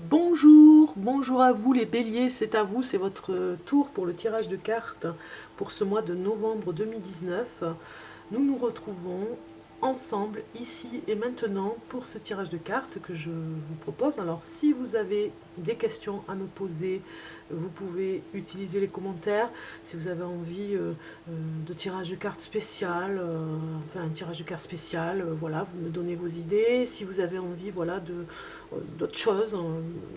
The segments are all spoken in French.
Bonjour à vous les béliers, c'est à vous, c'est votre tour pour le tirage de cartes pour ce mois de novembre 2019. Nous nous retrouvons ensemble ici et maintenant pour ce tirage de cartes que je vous propose. Alors si vous avez des questions à me poser, vous pouvez utiliser les commentaires. Si vous avez envie de tirage de cartes spécial, enfin un tirage de cartes spécial, voilà, vous me donnez vos idées. Si vous avez envie, voilà, d'autres choses,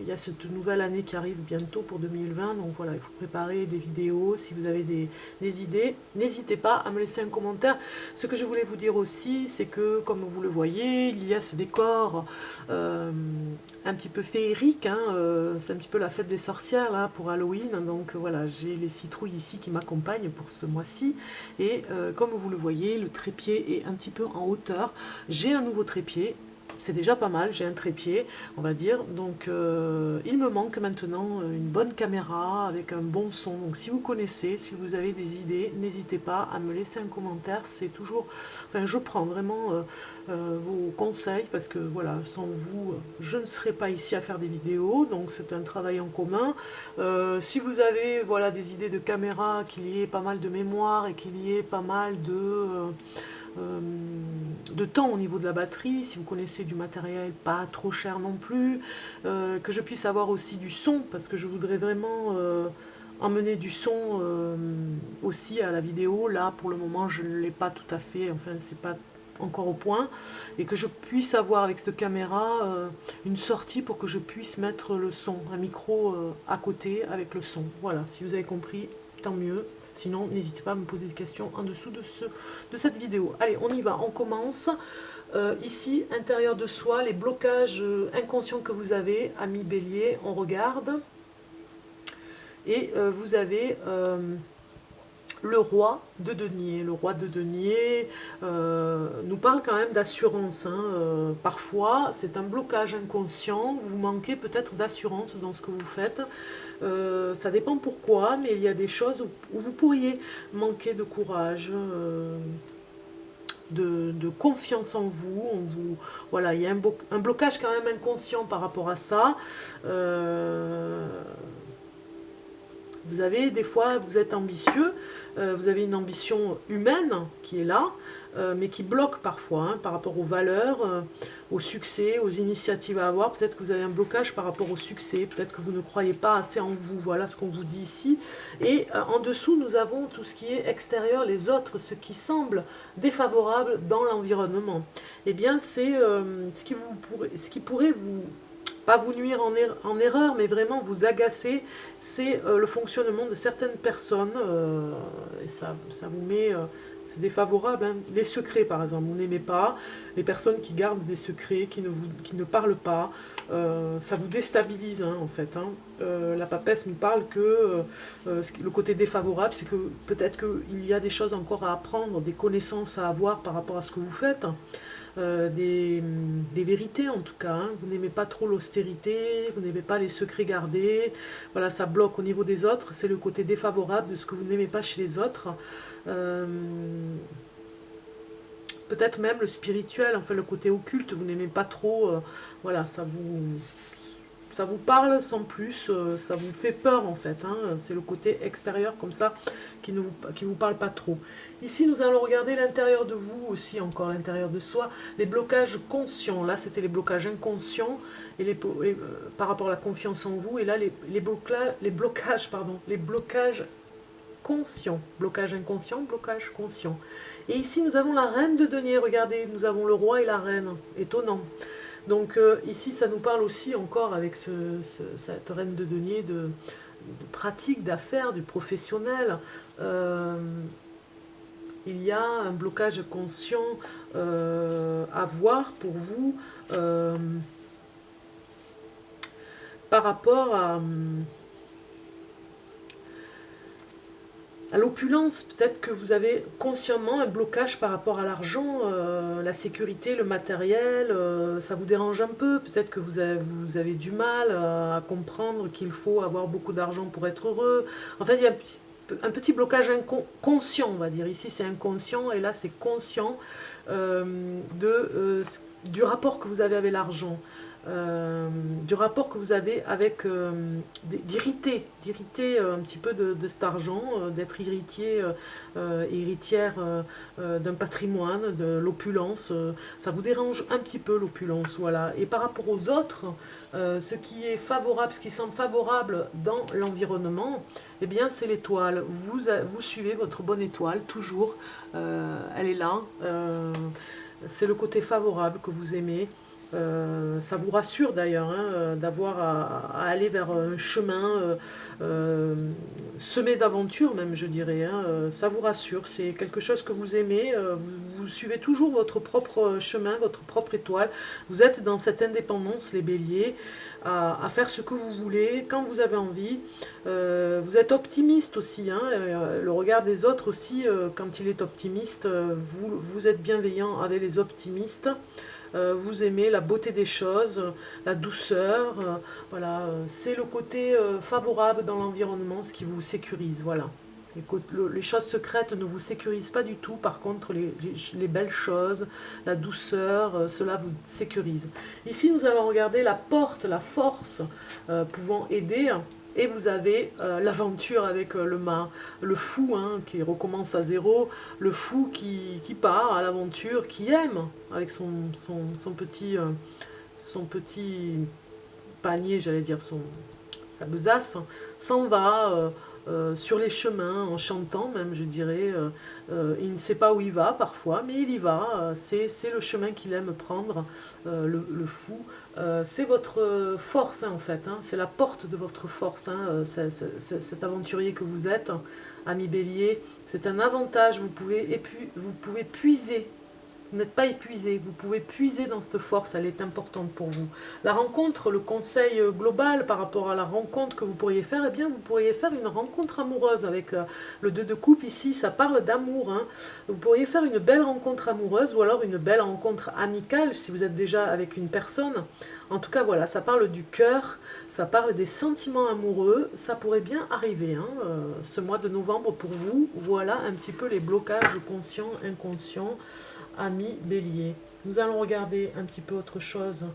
il y a cette nouvelle année qui arrive bientôt pour 2020, donc voilà, il faut préparer des vidéos. Si vous avez des idées, n'hésitez pas à me laisser un commentaire. Ce que je voulais vous dire aussi, c'est que comme vous le voyez, il y a ce décor un petit peu féerique, hein, c'est un petit peu la fête des sorcières là pour Halloween, donc voilà, j'ai les citrouilles ici qui m'accompagnent pour ce mois-ci, et comme vous le voyez, le trépied est un petit peu en hauteur. J'ai un nouveau trépied, c'est déjà pas mal, j'ai un trépied, on va dire. Donc il me manque maintenant une bonne caméra avec un bon son. Donc si vous connaissez, si vous avez des idées, n'hésitez pas à me laisser un commentaire. C'est toujours, enfin je prends vraiment vos conseils parce que voilà, sans vous, je ne serais pas ici à faire des vidéos. Donc c'est un travail en commun. Si vous avez voilà des idées de caméra, qu'il y ait pas mal de mémoire et qu'il y ait pas mal de temps au niveau de la batterie, si vous connaissez du matériel pas trop cher non plus, que je puisse avoir aussi du son, parce que je voudrais vraiment emmener du son aussi à la vidéo. Là pour le moment je ne l'ai pas tout à fait, enfin c'est pas encore au point, et que je puisse avoir avec cette caméra une sortie pour que je puisse mettre le son, un micro à côté avec le son. Voilà, si vous avez compris, tant mieux. Sinon, n'hésitez pas à me poser des questions en dessous de cette vidéo. Allez, on y va, on commence. Ici, intérieur de soi, les blocages inconscients que vous avez, amis bélier, on regarde. Et vous avez le roi de denier. Le roi de denier nous parle quand même d'assurance, hein. Parfois, c'est un blocage inconscient, vous manquez peut-être d'assurance dans ce que vous faites. Ça dépend pourquoi, mais il y a des choses où vous pourriez manquer de courage, de confiance en vous. Voilà, il y a un blocage quand même inconscient par rapport à ça. Vous avez des fois, vous êtes ambitieux, vous avez une ambition humaine qui est là, mais qui bloque parfois hein, par rapport aux valeurs, au succès, aux initiatives à avoir. Peut-être que vous avez un blocage par rapport au succès, peut-être que vous ne croyez pas assez en vous. Voilà ce qu'on vous dit ici. Et en dessous, nous avons tout ce qui est extérieur, les autres, ce qui semble défavorable dans l'environnement. Eh bien, c'est ce qui pourrait vous pas vous nuire en erreur, mais vraiment vous agacer, c'est le fonctionnement de certaines personnes, et ça vous met, c'est défavorable, hein. Les secrets par exemple, vous n'aimez pas, les personnes qui gardent des secrets, qui ne parlent pas, ça vous déstabilise hein, en fait. Hein. La papesse nous parle que le côté défavorable, c'est que peut-être qu'il y a des choses encore à apprendre, des connaissances à avoir par rapport à ce que vous faites. Des vérités en tout cas, hein. Vous n'aimez pas trop l'austérité, vous n'aimez pas les secrets gardés, voilà, ça bloque au niveau des autres, c'est le côté défavorable de ce que vous n'aimez pas chez les autres. Peut-être même le spirituel, enfin le côté occulte, vous n'aimez pas trop, voilà, ça vous parle sans plus, ça vous fait peur en fait, hein. C'est le côté extérieur comme ça qui ne vous parle pas trop. Ici nous allons regarder l'intérieur de vous aussi, encore l'intérieur de soi, les blocages conscients. Là c'était les blocages inconscients et par rapport à la confiance en vous, et là les blocages conscients, blocage inconscient, blocage conscient. Et ici nous avons la reine de denier, regardez, nous avons le roi et la reine, étonnant. Donc ici, ça nous parle aussi encore avec cette reine de denier de pratique, d'affaires, du professionnel. Il y a un blocage conscient à voir pour vous par rapport à l'opulence. Peut-être que vous avez consciemment un blocage par rapport à l'argent, la sécurité, le matériel, ça vous dérange un peu. Peut-être que vous avez du mal à comprendre qu'il faut avoir beaucoup d'argent pour être heureux. En fait, il y a un petit blocage conscient, on va dire. Ici, c'est inconscient et là, c'est conscient du rapport que vous avez avec l'argent. du rapport que vous avez avec d'hériter un petit peu de cet argent, d'être héritière d'un patrimoine, de l'opulence. Ça vous dérange un petit peu l'opulence, voilà. Et par rapport aux autres, ce qui est favorable, ce qui semble favorable dans l'environnement, eh bien c'est l'étoile. Vous suivez votre bonne étoile, toujours. Elle est là. C'est le côté favorable que vous aimez. Ça vous rassure d'ailleurs d'avoir à aller vers un chemin semé d'aventures même, je dirais. Ça vous rassure, c'est quelque chose que vous aimez. Vous suivez toujours votre propre chemin, votre propre étoile. Vous êtes dans cette indépendance, les béliers, à faire ce que vous voulez, quand vous avez envie. Vous êtes optimiste aussi. Le regard des autres aussi, quand il est optimiste, vous êtes bienveillant avec les optimistes. Vous aimez la beauté des choses, la douceur, voilà, c'est le côté favorable dans l'environnement, ce qui vous sécurise, voilà. Les choses secrètes ne vous sécurisent pas du tout, par contre les belles choses, la douceur, cela vous sécurise. Ici nous allons regarder la porte, la force pouvant aider. Et vous avez l'aventure avec le fou qui recommence à zéro, le fou qui part à l'aventure, qui aime avec son petit panier, j'allais dire, sa besace, s'en va sur les chemins en chantant même, je dirais. Il ne sait pas où il va parfois, mais il y va. C'est le chemin qu'il aime prendre, le fou. C'est votre force en fait, c'est la porte de votre force, cet aventurier que vous êtes, ami bélier. C'est un avantage, vous pouvez puiser. Vous n'êtes pas épuisé, vous pouvez puiser dans cette force, elle est importante pour vous. La rencontre, le conseil global par rapport à la rencontre que vous pourriez faire, eh bien vous pourriez faire une rencontre amoureuse avec le 2 de coupe ici, ça parle d'amour. Vous pourriez faire une belle rencontre amoureuse ou alors une belle rencontre amicale si vous êtes déjà avec une personne. En tout cas voilà, ça parle du cœur, ça parle des sentiments amoureux, ça pourrait bien arriver ce mois de novembre pour vous. Voilà un petit peu les blocages conscients, inconscients. Amis bélier. Nous allons regarder un petit peu autre chose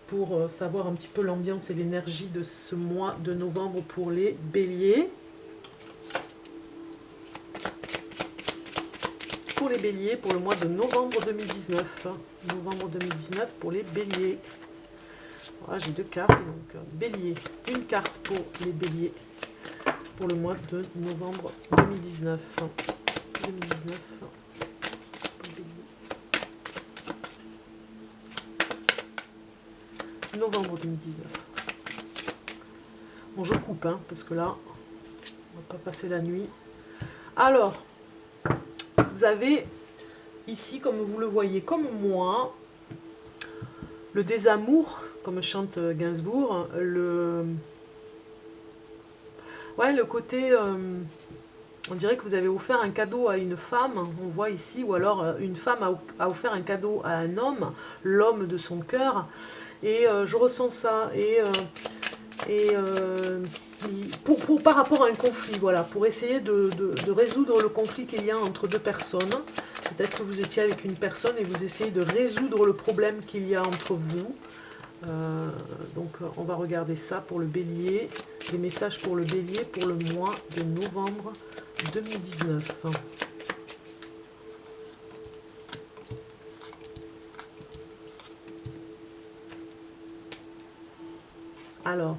pour savoir un petit peu l'ambiance et l'énergie de ce mois de novembre pour les béliers. Pour les béliers, pour le mois de novembre 2019. Novembre 2019 pour les béliers. Voilà, j'ai 2 cartes. Donc, bélier. Une carte pour les béliers pour le mois de novembre 2019. 2019. Novembre 2019. Bon, je coupe, parce que là, on va pas passer la nuit. Alors, vous avez ici, comme vous le voyez, comme moi, le désamour, comme chante Gainsbourg, le côté, on dirait que vous avez offert un cadeau à une femme, on voit ici, ou alors une femme a offert un cadeau à un homme, l'homme de son cœur. Et je ressens ça, par rapport à un conflit, voilà, pour essayer de résoudre le conflit qu'il y a entre 2 personnes. Peut-être que vous étiez avec une personne et vous essayez de résoudre le problème qu'il y a entre vous. Donc on va regarder ça pour le bélier, des messages pour le bélier pour le mois de novembre 2019. Alors,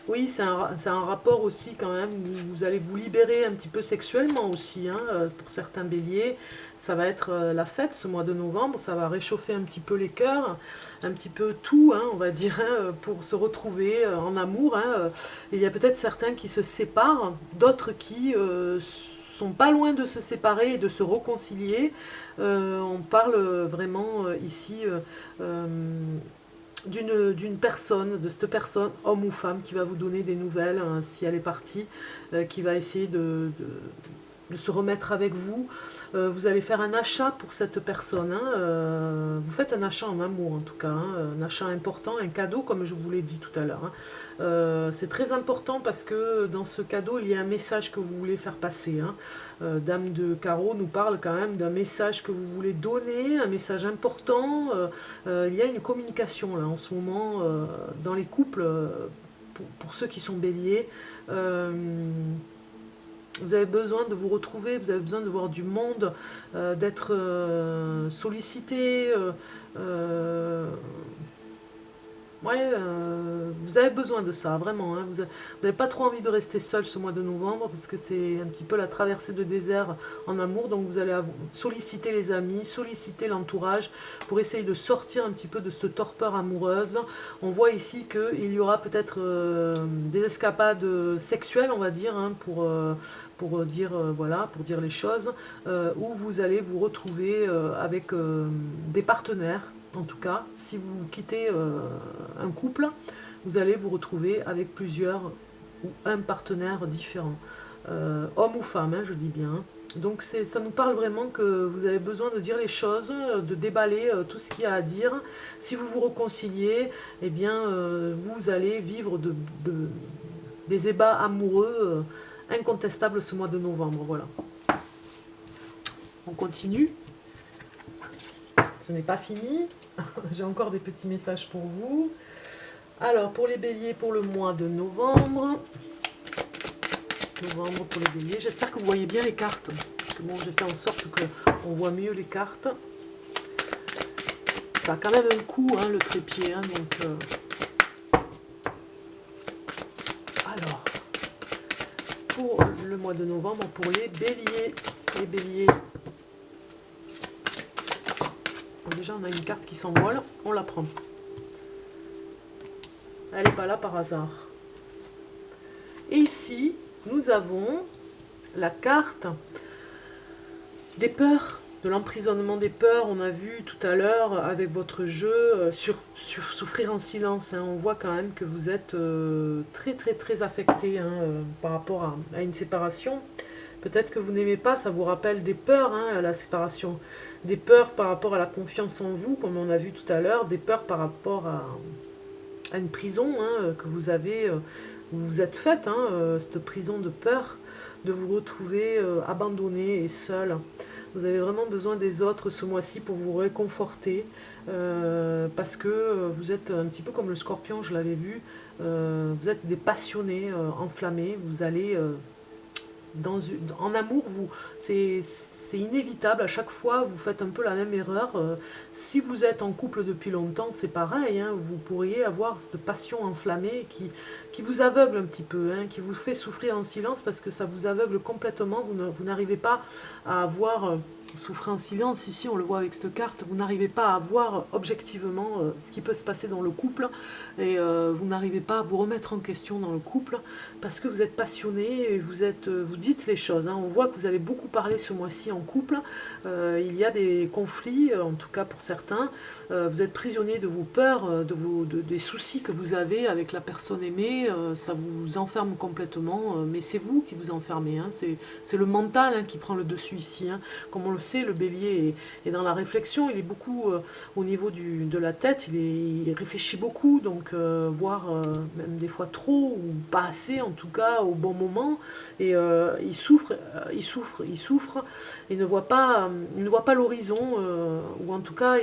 oui, c'est un rapport aussi quand même, vous allez vous libérer un petit peu sexuellement aussi, pour certains béliers. Ça va être la fête ce mois de novembre, ça va réchauffer un petit peu les cœurs, un petit peu tout, on va dire, pour se retrouver en amour. Il y a peut-être certains qui se séparent, d'autres qui sont pas loin de se séparer et de se réconcilier. On parle vraiment ici d'une personne, de cette personne, homme ou femme, qui va vous donner des nouvelles si elle est partie, qui va essayer de se remettre avec vous. Vous allez faire un achat pour cette personne. Hein. Vous faites un achat en amour en tout cas. Hein. Un achat important, un cadeau comme je vous l'ai dit tout à l'heure. Hein. C'est très important parce que dans ce cadeau, il y a un message que vous voulez faire passer. Hein. Dame de Carreau nous parle quand même d'un message que vous voulez donner, un message important. Il y a une communication là en ce moment dans les couples, pour ceux qui sont béliers. Vous avez besoin de vous retrouver, vous avez besoin de voir du monde, d'être sollicité. Ouais, vous avez besoin de ça, vraiment. Hein. Vous n'avez pas trop envie de rester seul ce mois de novembre parce que c'est un petit peu la traversée de désert en amour. Donc vous allez solliciter les amis, solliciter l'entourage pour essayer de sortir un petit peu de cette torpeur amoureuse. On voit ici qu'il y aura peut-être des escapades sexuelles, on va dire, hein, pour dire voilà, pour dire les choses, où vous allez vous retrouver avec des partenaires. En tout cas, si vous quittez un couple, vous allez vous retrouver avec plusieurs ou un partenaire différent, homme ou femme, hein, je dis bien. Donc ça nous parle vraiment que vous avez besoin de dire les choses, de déballer tout ce qu'il y a à dire. Si vous vous réconciliez, eh bien, vous allez vivre des ébats amoureux incontestables ce mois de novembre. Voilà. On continue. Ce n'est pas fini. J'ai encore des petits messages pour vous. Alors, pour les béliers, pour le mois de novembre. Novembre pour les béliers. J'espère que vous voyez bien les cartes. Parce que bon, j'ai fait en sorte qu'on voit mieux les cartes. Ça a quand même un coup, hein, le trépied. Hein, donc, alors, pour le mois de novembre, pour les béliers. Les béliers. Déjà, on a une carte qui s'envole, on la prend. Elle n'est pas là par hasard. Et ici, nous avons la carte des peurs, de l'emprisonnement des peurs. On a vu tout à l'heure avec votre jeu sur souffrir en silence. Hein. On voit quand même que vous êtes très très très affecté hein, par rapport à une séparation. Peut-être que vous n'aimez pas, ça vous rappelle des peurs, hein, la séparation. Des peurs par rapport à la confiance en vous, comme on a vu tout à l'heure. Des peurs par rapport à une prison hein, que vous avez, vous vous êtes faite, hein, cette prison de peur, de vous retrouver abandonné et seul. Vous avez vraiment besoin des autres ce mois-ci pour vous réconforter, parce que vous êtes un petit peu comme le scorpion, je l'avais vu, vous êtes des passionnés, enflammés, vous allez... en amour, c'est inévitable, à chaque fois vous faites un peu la même erreur. Si vous êtes en couple depuis longtemps, c'est pareil, hein, vous pourriez avoir cette passion enflammée qui vous aveugle un petit peu, hein, qui vous fait souffrir en silence parce que ça vous aveugle complètement, vous n'arrivez pas à avoir... souffrir en silence, ici on le voit avec cette carte, vous n'arrivez pas à voir objectivement ce qui peut se passer dans le couple et vous n'arrivez pas à vous remettre en question dans le couple parce que vous êtes passionné et vous dites les choses. Hein. On voit que vous avez beaucoup parlé ce mois-ci en couple, il y a des conflits, en tout cas pour certains, vous êtes prisonnier de vos peurs, des soucis que vous avez avec la personne aimée, ça vous enferme complètement, mais c'est vous qui vous enfermez, hein. C'est le mental hein, qui prend le dessus ici, hein. Comme on le sait, le bélier est dans la réflexion, il est beaucoup au niveau de la tête, il réfléchit beaucoup, donc voire même des fois trop, ou pas assez en tout cas, au bon moment, et il souffre, il ne voit pas l'horizon, ou en tout cas,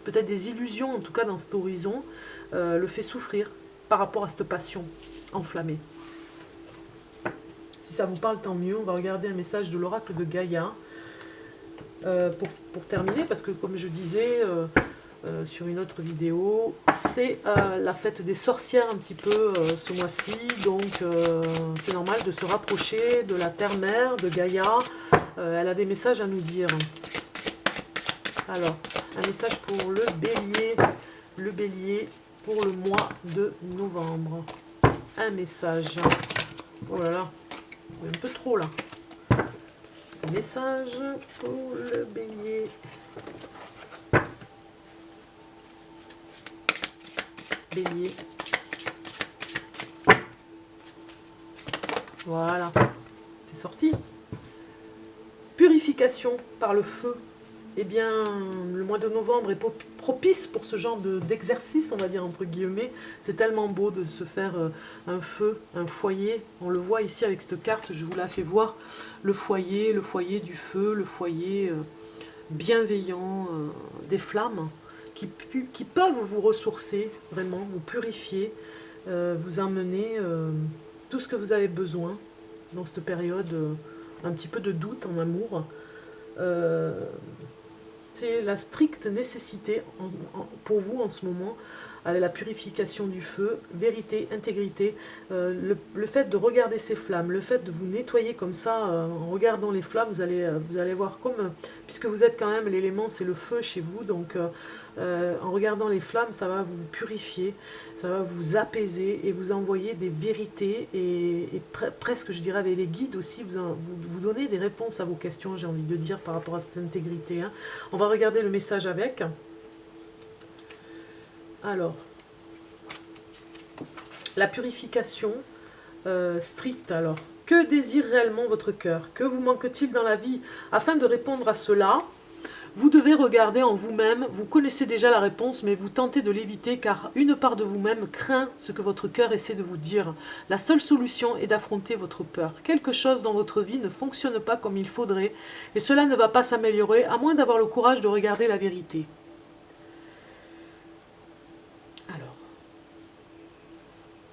peut-être des illusions, en tout cas dans cet horizon, le fait souffrir par rapport à cette passion enflammée. Si ça vous parle, tant mieux. On va regarder un message de l'oracle de Gaïa pour terminer, parce que comme je disais sur une autre vidéo, c'est la fête des sorcières un petit peu ce mois-ci, donc c'est normal de se rapprocher de la terre-mère, de Gaïa. Elle a des messages à nous dire. Alors, un message pour le bélier pour le mois de novembre. Un message. Oh là là, un peu trop là. Message pour le bélier. Bélier. Voilà. C'est sorti. purification par le feu, eh bien, le mois de novembre est propice pour ce genre d'exercice, on va dire entre guillemets. C'est tellement beau de se faire un feu, un foyer. On le voit ici avec cette carte, je vous la fais voir. Le foyer du feu, le foyer bienveillant, des flammes qui peuvent vous ressourcer, vraiment, vous purifier, vous emmener tout ce que vous avez besoin dans cette période, un petit peu de doute en amour. C'est la stricte nécessité pour vous en ce moment, avec la purification du feu, vérité, intégrité, le fait de regarder ces flammes, le fait de vous nettoyer comme ça, en regardant les flammes, vous allez voir comme, puisque vous êtes quand même, l'élément c'est le feu chez vous, donc en regardant les flammes, ça va vous purifier, ça va vous apaiser et vous envoyer des vérités et presque, je dirais, avec les guides aussi, vous donner des réponses à vos questions, j'ai envie de dire, par rapport à cette intégrité. Hein. On va regarder le message avec. Alors, la purification stricte, alors. Que désire réellement votre cœur? Que vous manque-t-il dans la vie? Afin de répondre à cela, vous devez regarder en vous-même. Vous connaissez déjà la réponse, mais vous tentez de l'éviter car une part de vous-même craint ce que votre cœur essaie de vous dire. La seule solution est d'affronter votre peur. Quelque chose dans votre vie ne fonctionne pas comme il faudrait et cela ne va pas s'améliorer à moins d'avoir le courage de regarder la vérité. Alors,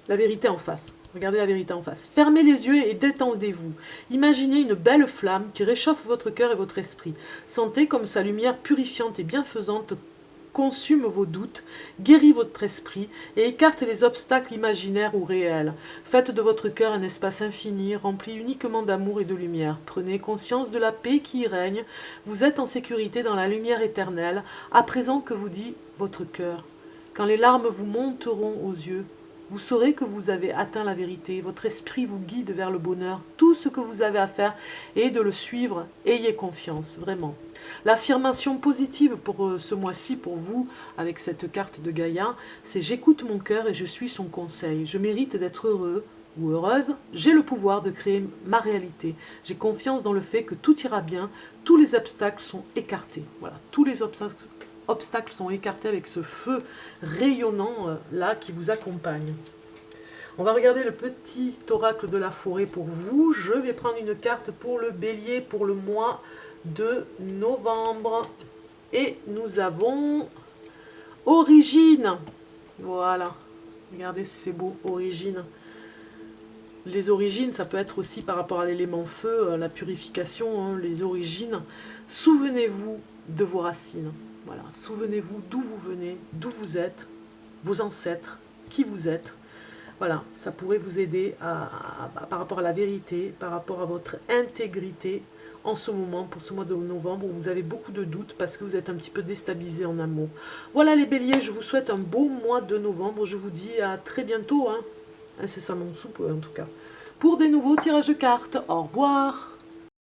la vérité en face. Regardez la vérité en face. Fermez les yeux et détendez-vous. Imaginez une belle flamme qui réchauffe votre cœur et votre esprit. Sentez comme sa lumière purifiante et bienfaisante consume vos doutes, guérit votre esprit et écarte les obstacles imaginaires ou réels. Faites de votre cœur un espace infini, rempli uniquement d'amour et de lumière. Prenez conscience de la paix qui y règne. Vous êtes en sécurité dans la lumière éternelle. À présent que vous dit votre cœur. Quand les larmes vous monteront aux yeux, vous saurez que vous avez atteint la vérité, votre esprit vous guide vers le bonheur. Tout ce que vous avez à faire est de le suivre. Ayez confiance, vraiment. L'affirmation positive pour ce mois-ci, pour vous, avec cette carte de Gaïa, c'est « J'écoute mon cœur et je suis son conseil. Je mérite d'être heureux ou heureuse. J'ai le pouvoir de créer ma réalité. J'ai confiance dans le fait que tout ira bien. Tous les obstacles sont écartés. » Voilà, tous les obstacles sont écartés avec ce feu rayonnant là qui vous accompagne. On va regarder le petit oracle de la forêt pour vous. Je vais prendre une carte pour le bélier pour le mois de novembre. Et nous avons origine. Voilà. Regardez si c'est beau, origine. Les origines, ça peut être aussi par rapport à l'élément feu, la purification, hein, les origines. Souvenez-vous de vos racines. Voilà, souvenez-vous d'où vous venez, d'où vous êtes, vos ancêtres, qui vous êtes. Voilà, ça pourrait vous aider par rapport à la vérité, par rapport à votre intégrité en ce moment, pour ce mois de novembre, où vous avez beaucoup de doutes parce que vous êtes un petit peu déstabilisé en amour. Voilà les béliers, je vous souhaite un beau mois de novembre. Je vous dis à très bientôt, hein. Incessamment sous peu en tout cas, pour des nouveaux tirages de cartes. Au revoir.